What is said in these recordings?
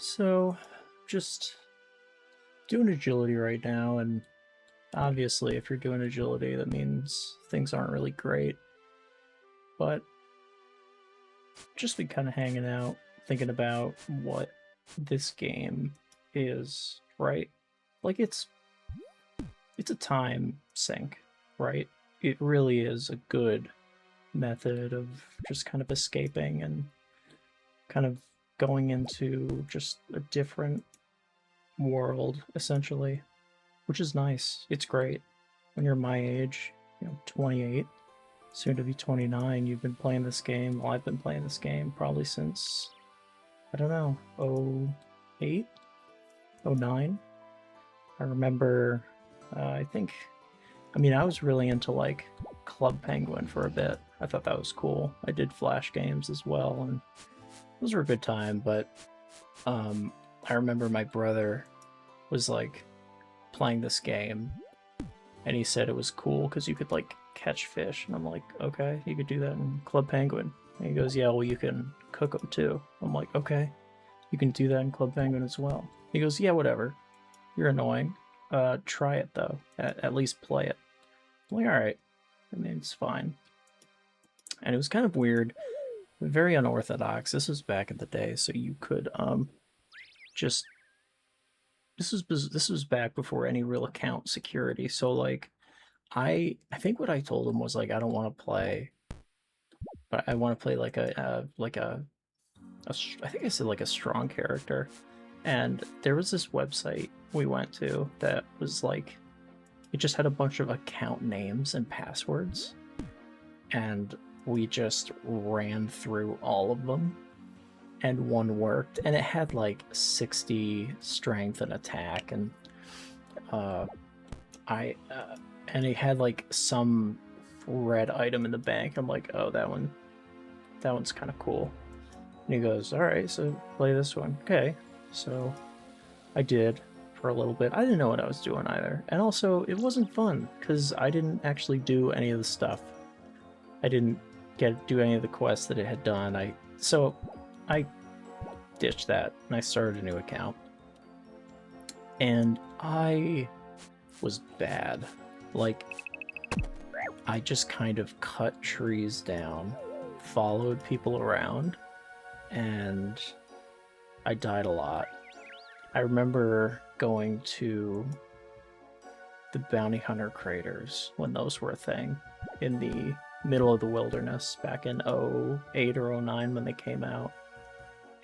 So, just doing agility right now, and obviously, if you're doing agility, that means things aren't really great. But just been kind of hanging out, thinking about what this game is, right? Like it's a time sink, right? It really is a good method of just kind of escaping and kind of going into just a different world, essentially, which is nice. It's great. When you're my age, 28, soon to be 29, you've been playing this game. Well, I've been playing this game probably since, I don't know, 08, 09. I remember, I was really into like Club Penguin for a bit. I thought that was cool. I did Flash games as well, and those were a good time, but I remember my brother was like playing this game and he said it was cool because you could like catch fish, and I'm like, okay, you could do that in Club Penguin. And he goes, yeah, well, you can cook them too. I'm like, okay, you can do that in Club Penguin as well. He goes, yeah, whatever, you're annoying, try it though, at least play it. I'm like, all right, I mean, it's fine. And it was kind of weird, very unorthodox. This was back in the day, so you could just this was back before any real account security. So like I think what I told him was like, I don't want to play, but I want to play like I think I said like a strong character. And there was this website we went to that was like, it just had a bunch of account names and passwords, and we just ran through all of them, and one worked, and it had like 60 strength and attack, and I and it had like some red item in the bank. I'm like, oh, that one's kind of cool. And he goes, all right, so play this one. Okay, so I did for a little bit. I didn't know what I was doing either, and also it wasn't fun because I didn't actually do any of the stuff. I didn't do any of the quests that it had done. So I ditched that and I started a new account, and I was bad. Like, I just kind of cut trees down, followed people around, and I died a lot. I remember going to the bounty hunter craters when those were a thing in the middle of the wilderness back in 08 or 09 when they came out,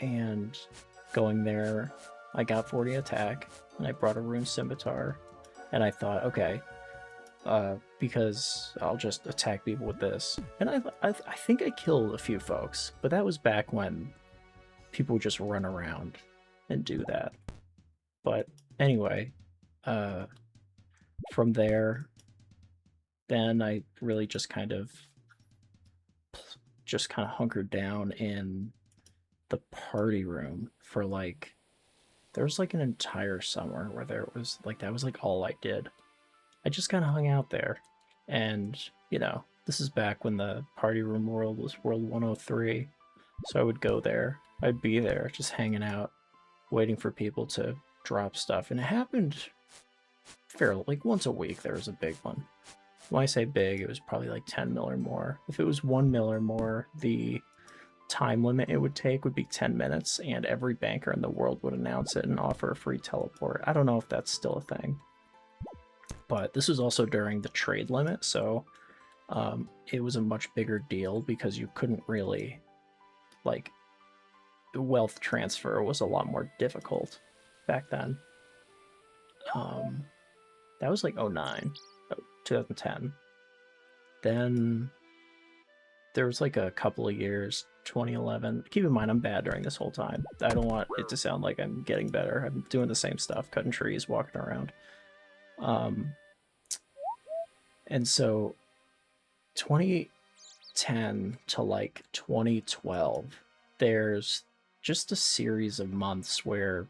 and going there, I got 40 attack and I brought a rune scimitar, and I thought, okay, because I'll just attack people with this. And I think I killed a few folks, but that was back when people would just run around and do that. But anyway, from there, then I really just kind of hunkered down in the party room for like, there was like an entire summer where there was like, that was like all I did. I just kind of hung out there. And this is back when the party room world was world 103, so I would go there, I'd be there just hanging out, waiting for people to drop stuff. And it happened fairly, like once a week there was a big one. When I say big, it was probably like 10 mil or more. If it was 1 mil or more, the time limit it would take would be 10 minutes, and every banker in the world would announce it and offer a free teleport. I don't know if that's still a thing, but this was also during the trade limit, so it was a much bigger deal because you couldn't really, like, wealth transfer was a lot more difficult back then. That was like 09, 2010. Then there was like a couple of years, 2011. Keep in mind, I'm bad during this whole time. I don't want it to sound like I'm getting better. I'm doing the same stuff, cutting trees, walking around. And so 2010 to like 2012, there's just a series of months where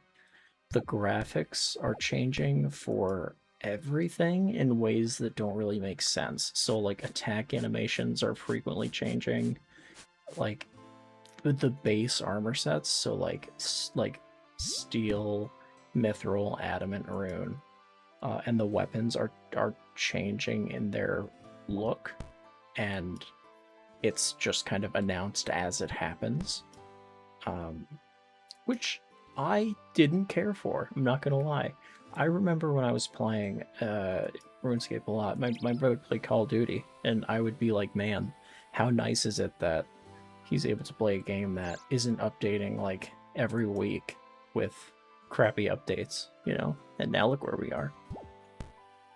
the graphics are changing for everything in ways that don't really make sense. So like attack animations are frequently changing, like with the base armor sets. So like steel, mithril, adamant, rune, and the weapons are changing in their look, and it's just kind of announced as it happens, which I didn't care for. I'm not gonna lie. I remember when I was playing RuneScape a lot. My brother would play Call of Duty, and I would be like, man, how nice is it that he's able to play a game that isn't updating like every week with crappy updates, you know? And now look where we are.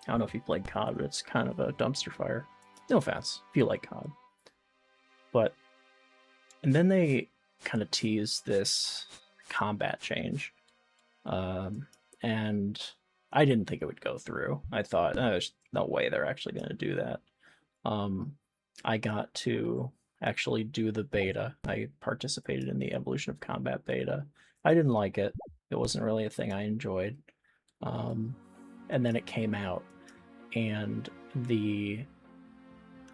I don't know if you played COD, but it's kind of a dumpster fire. No offense if you like COD. But, and then they kind of tease this combat change. And I didn't think it would go through. I thought, oh, there's no way they're actually going to do that. I got to actually do the beta. I participated in the Evolution of Combat beta. I didn't like it. It wasn't really a thing I enjoyed. And then it came out, and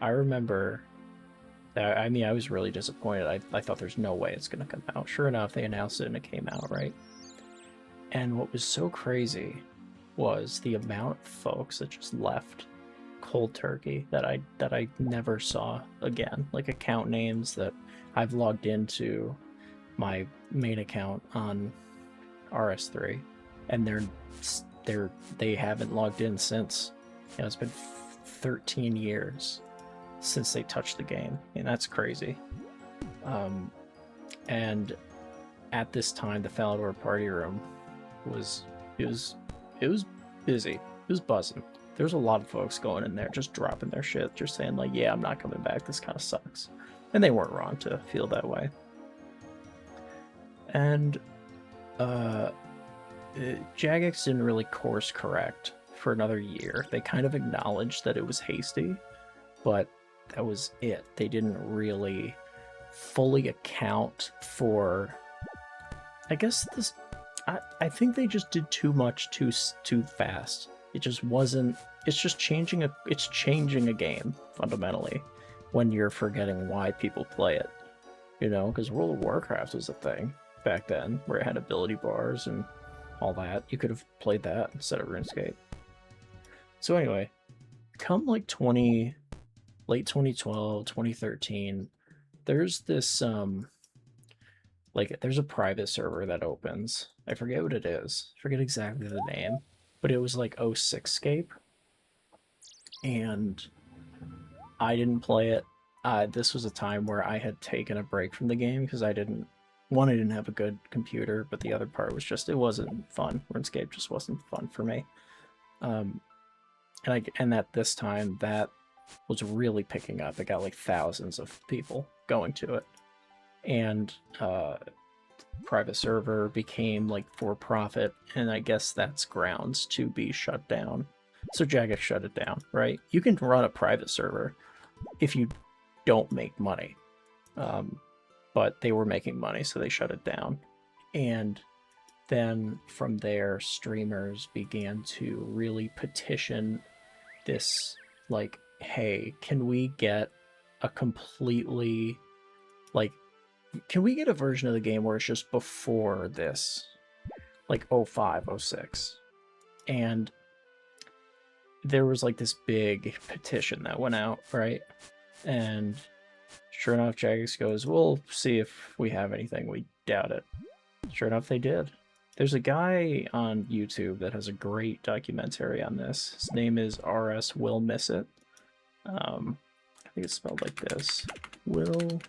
I remember that, I mean, I was really disappointed. I thought there's no way it's going to come out. Sure enough, they announced it and it came out, right? And what was so crazy was the amount of folks that just left cold turkey that I never saw again. Like account names that I've logged into my main account on RS3, and they haven't logged in since. You know, it's been 13 years since they touched the game, and that's crazy. And at this time, the Falador party room was busy. It was buzzing. There's a lot of folks going in there, just dropping their shit, just saying like, "Yeah, I'm not coming back. This kind of sucks," and they weren't wrong to feel that way. And Jagex didn't really course correct for another year. They kind of acknowledged that it was hasty, but that was it. They didn't really fully account for, I guess this, I think they just did too much too fast. It just wasn't, it's just changing a game fundamentally when you're forgetting why people play it, you know, because World of Warcraft was a thing back then where it had ability bars and all that. You could have played that instead of RuneScape. So anyway, come like late 2012, 2013, there's this like there's a private server that opens. I forget what it is. I forget exactly the name, but it was like 06scape, and I didn't play it. This was a time where I had taken a break from the game because I didn't have a good computer, but the other part was just, it wasn't fun. RuneScape just wasn't fun for me. And at this time, that was really picking up. It got like thousands of people going to it. And private server became like for profit, and I guess that's grounds to be shut down. So Jagex shut it down, right? You can run a private server if you don't make money. But they were making money, so they shut it down. And then from there, streamers began to really petition this, like, hey, can we get a completely, like, can we get a version of the game where it's just before this, like 05, 06? And there was like this big petition that went out, right? And sure enough, Jagex goes, we'll see if we have anything. We doubt it. Sure enough, they did. There's a guy on YouTube that has a great documentary on this. His name is RS Will Miss It. I think it's spelled like this. Will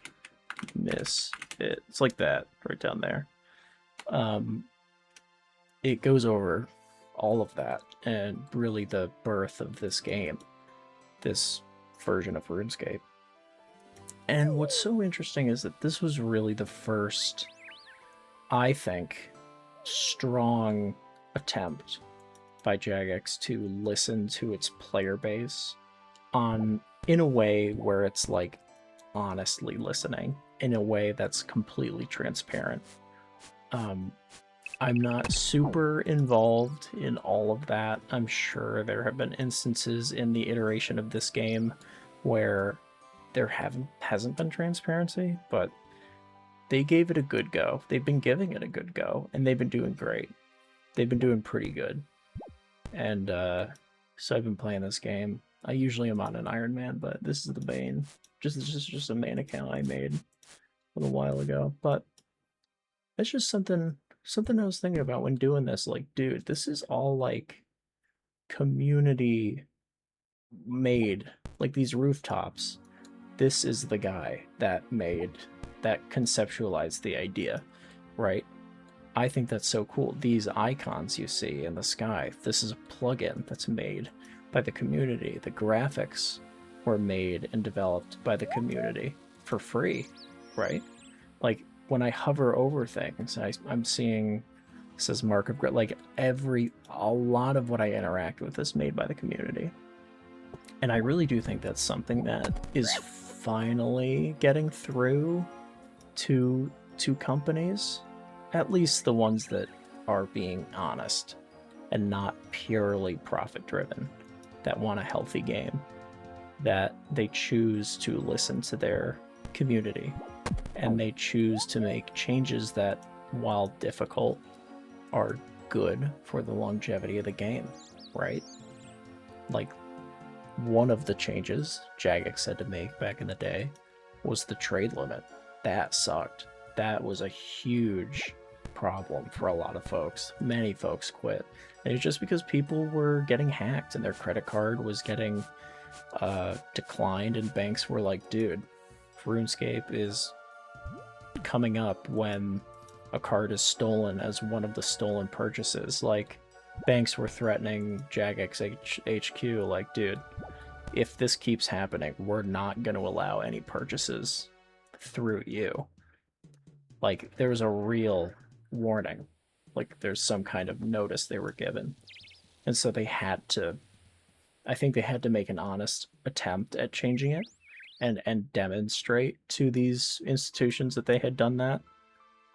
Miss It. It's like that, right down there. It goes over all of that and really the birth of this game, this version of RuneScape. And what's so interesting is that this was really the first, I think, strong attempt by Jagex to listen to its player base in a way where it's like honestly listening, in a way that's completely transparent. I'm not super involved in all of that. I'm sure there have been instances in the iteration of this game where there hasn't been transparency, but they gave it a good go. They've been giving it a good go, and they've been doing great. They've been doing pretty good. And so I've been playing this game. I usually am on an Iron Man, but this is the main. Just a main account I made a little while ago. But it's just something I was thinking about when doing this. Like, dude, this is all like community made. Like these rooftops. This is the guy that conceptualized the idea, right? I think that's so cool. These icons you see in the sky, this is a plugin that's made by the community. The graphics were made and developed by the community for free, right? Like when I hover over things, I'm seeing, it says Mark of like a lot of what I interact with is made by the community. And I really do think that's something that is finally getting through to companies, at least the ones that are being honest and not purely profit driven, that want a healthy game, that they choose to listen to their community and they choose to make changes that, while difficult, are good for the longevity of the game, right? Like, one of the changes Jagex had to make back in the day was the trade limit. That sucked. That was a huge problem for a lot of folks. Many folks quit. And it's just because people were getting hacked and their credit card was getting declined, and banks were like, dude, RuneScape is coming up when a card is stolen as one of the stolen purchases. Like, banks were threatening Jagex HQ, like, dude, if this keeps happening, we're not going to allow any purchases through you. Like, there was a real warning. Like, there's some kind of notice they were given. And so they had to, I think they had to make an honest attempt at changing it and demonstrate to these institutions that they had done that.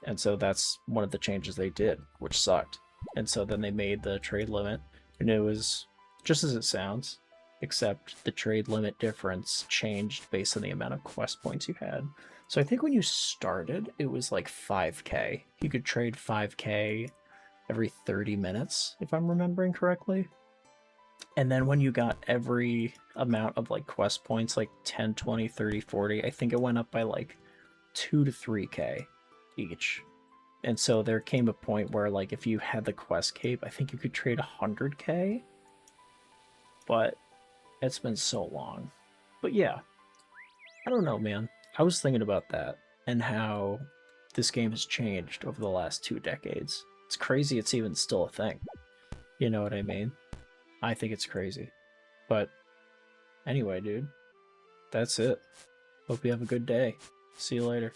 And so that's one of the changes they did, which sucked. And so then they made the trade limit, and it was just as it sounds, except the trade limit difference changed based on the amount of quest points you had. So I think when you started, it was like 5k. You could trade 5k every 30 minutes, if I'm remembering correctly. And then when you got every amount of like quest points, like 10, 20, 30, 40, I think it went up by like 2 to 3k each. And so there came a point where, like, if you had the quest cape, I think you could trade 100k. But it's been so long. But yeah, I don't know, man. I was thinking about that and how this game has changed over the last 2 decades. It's crazy it's even still a thing. You know what I mean? I think it's crazy. But anyway, dude, that's it. Hope you have a good day. See you later.